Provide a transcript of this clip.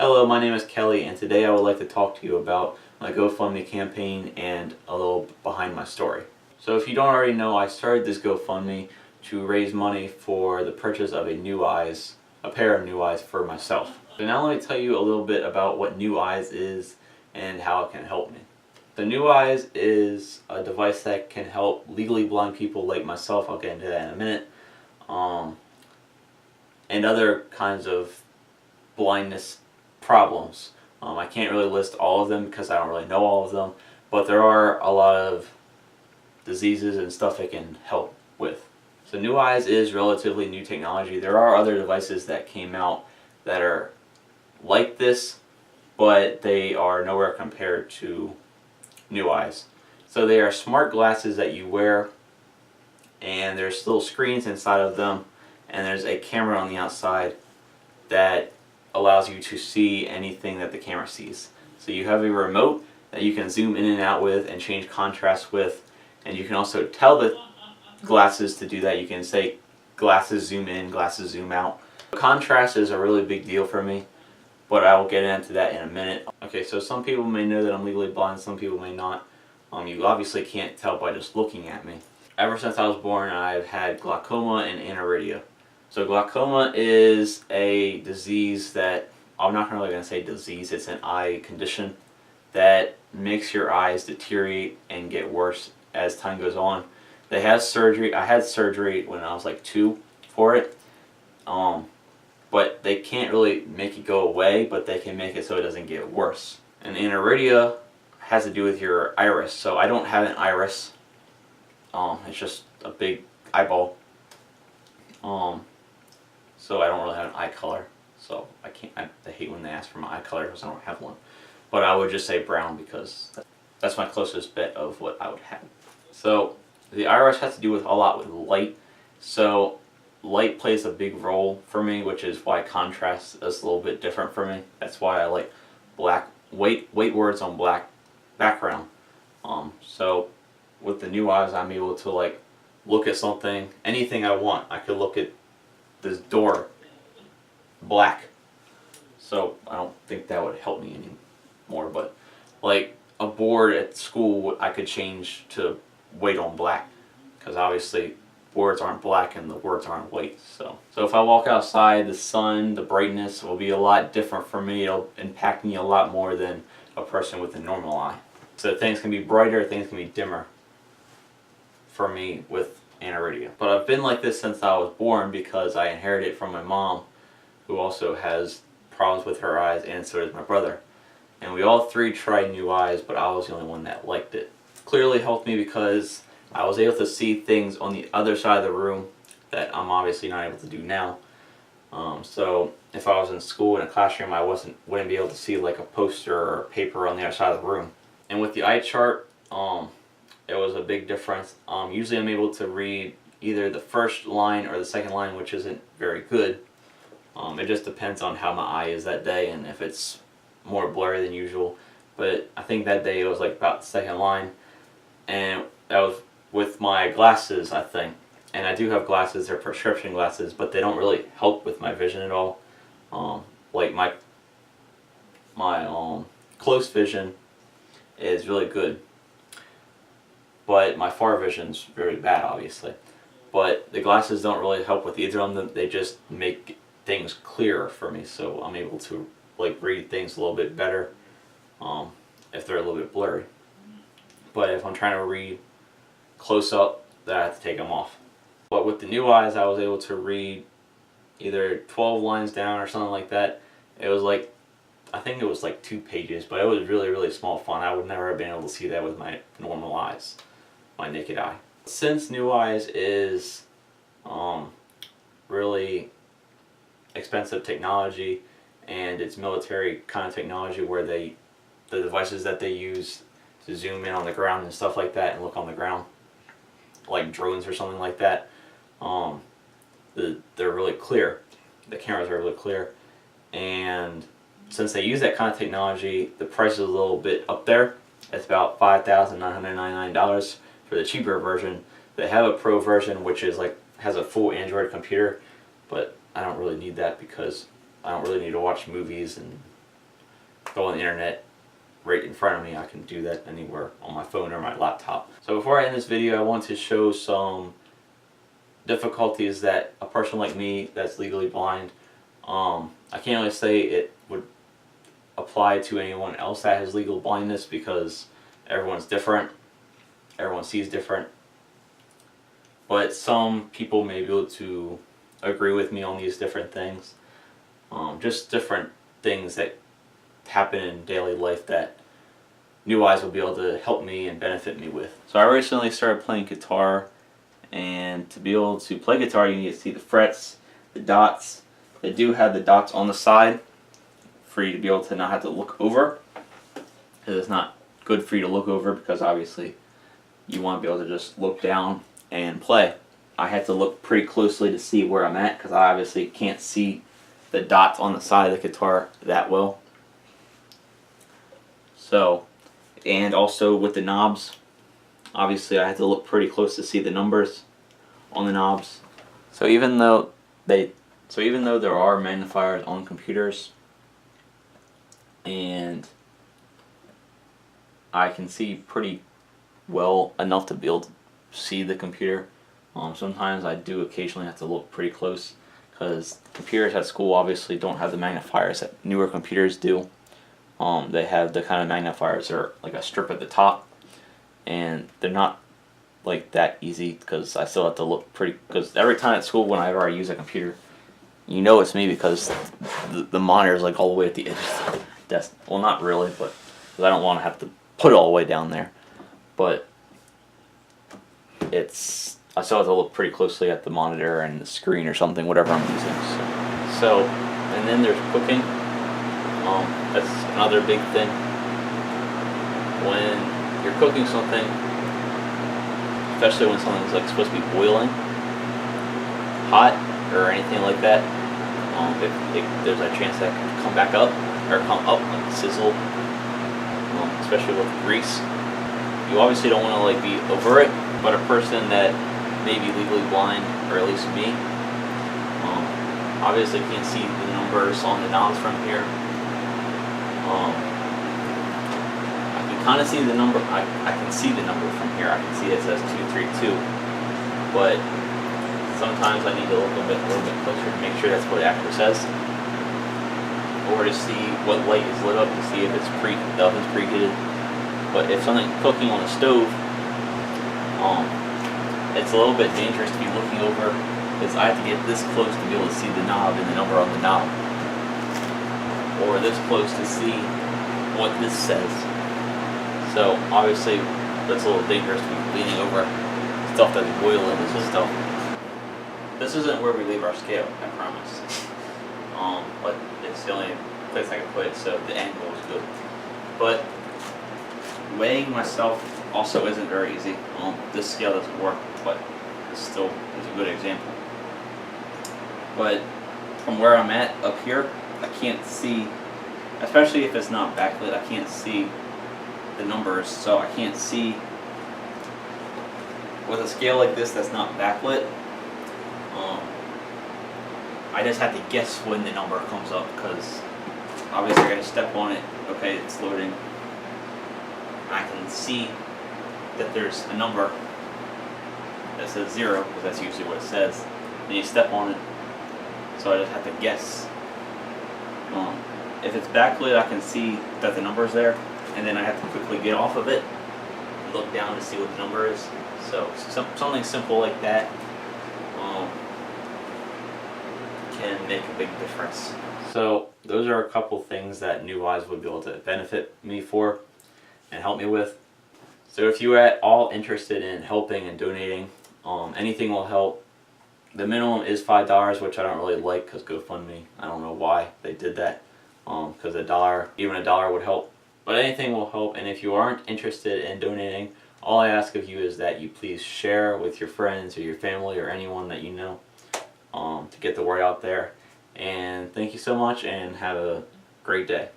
Hello, my name is Kelly, and today I would like to talk to you about my GoFundMe campaign and a little behind my story. So if you don't already know, I started this GoFundMe to raise money for the purchase of a pair of new eyes for myself. So now let me tell you a little bit about what New Eyes is and how it can help me. The New Eyes is a device that can help legally blind people like myself, I'll get into that in a minute, and other kinds of blindness problems. I can't really list all of them because I don't really know all of them, but there are a lot of diseases and stuff it can help with. So New Eyes is relatively new technology. There are other devices that came out that are like this, but they are nowhere compared to New Eyes. So they are smart glasses that you wear, and there's little screens inside of them, and there's a camera on the outside that allows you to see anything that the camera sees. So you have a remote that you can zoom in and out with and change contrast with, and you can also tell the glasses to do that. You can say glasses zoom in, glasses zoom out. Contrast is a really big deal for me, but I will get into that in a minute. Okay, so some people may know that I'm legally blind, some people may not. You obviously can't tell by just looking at me. Ever since I was born, I've had glaucoma and aniridia. So glaucoma is a disease that, I'm not really going to say disease, it's an eye condition that makes your eyes deteriorate and get worse as time goes on. They have surgery. I had surgery when I was like 2 for it, but they can't really make it go away, but they can make it so it doesn't get worse. And aniridia has to do with your iris. So I don't have an iris. It's just a big eyeball. So I don't really have an eye color. So I hate when they ask for my eye color because I don't have one. But I would just say brown because that's my closest bet of what I would have. So the iris has to do with a lot with light. So light plays a big role for me, which is why contrast is a little bit different for me. That's why I like white words on black background. So with the New Eyes, I'm able to like look at something, anything I want. I could look at this door black. So I don't think that would help me anymore, but like a board at school, I could change to white on black, because obviously boards aren't black and the words aren't white. So if I walk outside, the sun, the brightness will be a lot different for me. It'll impact me a lot more than a person with a normal eye. So things can be brighter, things can be dimmer for me with aniridia. But I've been like this since I was born because I inherited it from my mom, who also has problems with her eyes, and so does my brother. And we all three tried New Eyes, but I was the only one that liked it. Clearly helped me because I was able to see things on the other side of the room that I'm obviously not able to do now. So if I was in school in a classroom, I wouldn't be able to see like a poster or paper on the other side of the room. And with the eye chart, it was a big difference. Usually I'm able to read either the first line or the second line, which isn't very good. It just depends on how my eye is that day and if it's more blurry than usual. But I think that day it was like about the second line, and that was with my glasses, I think. And I do have glasses, they're prescription glasses, but they don't really help with my vision at all. Like my close vision is really good, but my far vision's very bad, obviously. But the glasses don't really help with either of them. They just make things clearer for me, so I'm able to like read things a little bit better if they're a little bit blurry. But if I'm trying to read close up, then I have to take them off. But with the New Eyes, I was able to read either 12 lines down or something like that. It was like, I think it was like 2 pages, but it was really, really small font. I would never have been able to see that with my normal eyes, my naked eye. Since New Eyes is really expensive technology, and it's military kind of technology where the devices that they use to zoom in on the ground and stuff like that and look on the ground, like drones or something like that, they're really clear. The cameras are really clear, and since they use that kind of technology, the price is a little bit up there. It's about $5,999 for the cheaper version. They have a pro version which is like has a full Android computer, but I don't really need that because I don't really need to watch movies and go on the internet right in front of me. I can do that anywhere on my phone or my laptop. So before I end this video, I want to show some difficulties that a person like me that's legally blind, I can't really say it would apply to anyone else that has legal blindness because everyone's different, everyone sees different, but some people may be able to agree with me on these different things, just different things that happen in daily life that new eyes will be able to help me and benefit me with. So I recently started playing guitar, and to be able to play guitar you need to see the frets, the dots. They do have the dots on the side for you to be able to not have to look over, because it's not good for you to look over because obviously you want to be able to just look down and play. I had to look pretty closely to see where I'm at because I obviously can't see the dots on the side of the guitar that well. So, and also with the knobs, obviously I had to look pretty close to see the numbers on the knobs. So even though there are magnifiers on computers and I can see pretty well enough to be able to see the computer, sometimes I do occasionally have to look pretty close because computers at school obviously don't have the magnifiers that newer computers do. They have the kind of magnifiers that are like a strip at the top, and they're not like that easy because I still have to look pretty, because every time at school whenever I use a computer, you know it's me because the monitor is like all the way at the edge of the desk. Well, not really, but because I don't want to have to put it all the way down there. But I still have to look pretty closely at the monitor and the screen or something, whatever I'm using. So and then there's cooking. That's another big thing. When you're cooking something, especially when something's like supposed to be boiling hot or anything like that, if there's a chance that could come back up or come up like sizzle, especially with grease. You obviously don't want to like be over it, but a person that may be legally blind, or at least me, obviously can't see the numbers on the knobs from here. I can kind of see the number. I can see the number from here. I can see it says 232, but sometimes I need to look a little bit closer to make sure that's what it actually says, or to see what light is lit up to see if the oven's preheated. But if something's cooking on the stove, it's a little bit dangerous to be looking over because I have to get this close to be able to see the knob and the number on the knob, or this close to see what this says. So obviously that's a little dangerous to be leaning over stuff that's boiling. This isn't where we leave our scale, I promise. But it's the only place I can put it, so the angle is good. But weighing myself also isn't very easy. This scale doesn't work, but it still is a good example. But from where I'm at up here, I can't see, especially if it's not backlit, I can't see the numbers, so I can't see with a scale like this that's not backlit. I just have to guess when the number comes up because obviously I gotta step on it. Okay, it's loading. I can see that there's a number that says 0 because that's usually what it says. Then you step on it, so I just have to guess. If it's backlit, I can see that the number's there, and then I have to quickly get off of it and look down to see what the number is. So something simple like that can make a big difference. So those are a couple things that new eyes would be able to benefit me for and help me with. So if you are at all interested in helping and donating, anything will help. The minimum is $5, which I don't really like because GoFundMe, I don't know why they did that, because even a dollar would help. But anything will help, and if you aren't interested in donating, all I ask of you is that you please share with your friends or your family or anyone that you know, to get the word out there. And thank you so much and have a great day.